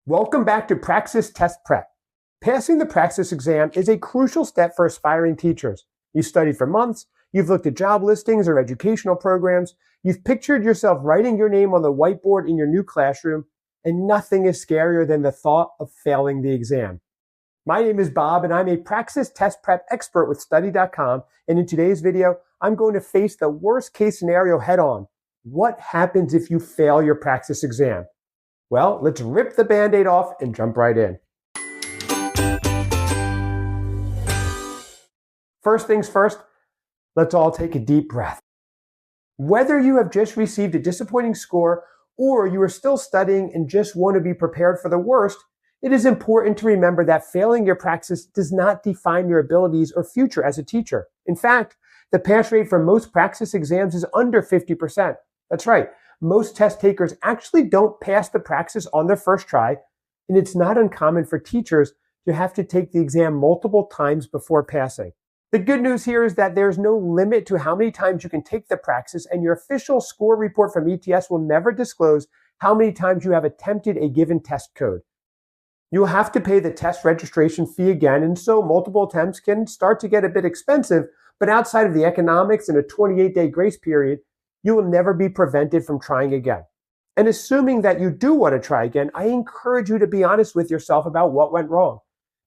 Welcome back to Praxis Test Prep. Passing the Praxis exam is a crucial step for aspiring teachers. You've studied for months, you've looked at job listings or educational programs, you've pictured yourself writing your name on the whiteboard in your new classroom, and nothing is scarier than the thought of failing the exam. My name is Bob, and I'm a Praxis Test Prep expert with Study.com, and in today's video, I'm going to face the worst case scenario head on. What happens if you fail your Praxis exam? Well, let's rip the Band-Aid off and jump right in. First things first, let's all take a deep breath. Whether you have just received a disappointing score or you are still studying and just want to be prepared for the worst, it is important to remember that failing your Praxis does not define your abilities or future as a teacher. In fact, the pass rate for most Praxis exams is under 50%. That's right. Most test takers actually don't pass the Praxis on their first try, and it's not uncommon for teachers to have to take the exam multiple times before passing. The good news here is that there's no limit to how many times you can take the Praxis, and your official score report from ETS will never disclose how many times you have attempted a given test code. You'll have to pay the test registration fee again, and so multiple attempts can start to get a bit expensive, but outside of the economics and a 28-day grace period, you will never be prevented from trying again. And assuming that you do want to try again, I encourage you to be honest with yourself about what went wrong.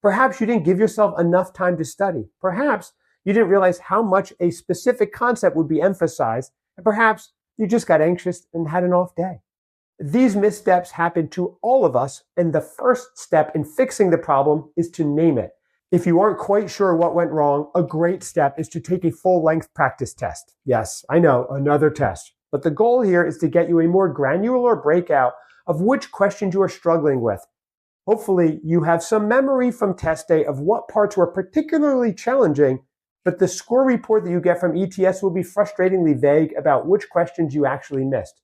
Perhaps you didn't give yourself enough time to study. Perhaps you didn't realize how much a specific concept would be emphasized. And perhaps you just got anxious and had an off day. These missteps happen to all of us, and the first step in fixing the problem is to name it. If you aren't quite sure what went wrong, a great step is to take a full-length practice test. Yes, I know, another test. But the goal here is to get you a more granular breakout of which questions you are struggling with. Hopefully, you have some memory from test day of what parts were particularly challenging, but the score report that you get from ETS will be frustratingly vague about which questions you actually missed.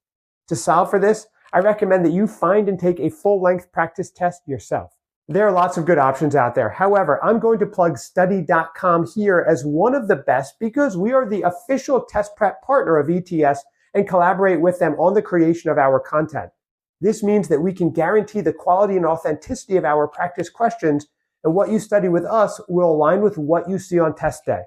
To solve for this, I recommend that you find and take a full-length practice test yourself. There are lots of good options out there. However, I'm going to plug Study.com here as one of the best because we are the official test prep partner of ETS and collaborate with them on the creation of our content. This means that we can guarantee the quality and authenticity of our practice questions, and what you study with us will align with what you see on test day.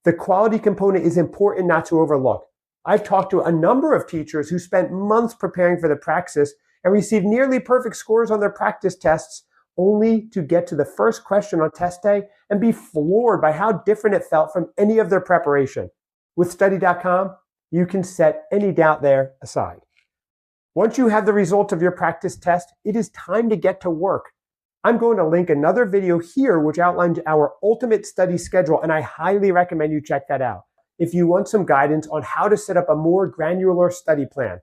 The quality component is important not to overlook. I've talked to a number of teachers who spent months preparing for the Praxis and received nearly perfect scores on their practice tests, only to get to the first question on test day and be floored by how different it felt from any of their preparation. With Study.com, you can set any doubt there aside. Once you have the results of your practice test, it is time to get to work. I'm going to link another video here which outlines our ultimate study schedule, and I highly recommend you check that out if you want some guidance on how to set up a more granular study plan.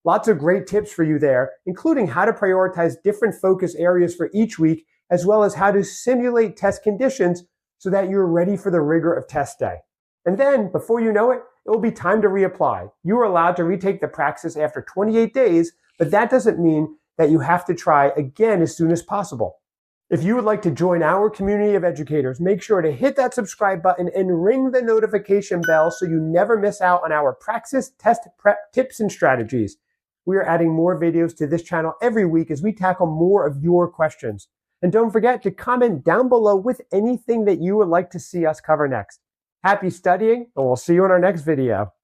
Lots of great tips for you there, including how to prioritize different focus areas for each week, as well as how to simulate test conditions so that you're ready for the rigor of test day. And then, before you know it, it will be time to reapply. You are allowed to retake the Praxis after 28 days, but that doesn't mean that you have to try again as soon as possible. If you would like to join our community of educators, make sure to hit that subscribe button and ring the notification bell so you never miss out on our Praxis test prep tips and strategies. We are adding more videos to this channel every week as we tackle more of your questions. And don't forget to comment down below with anything that you would like to see us cover next. Happy studying, and we'll see you in our next video.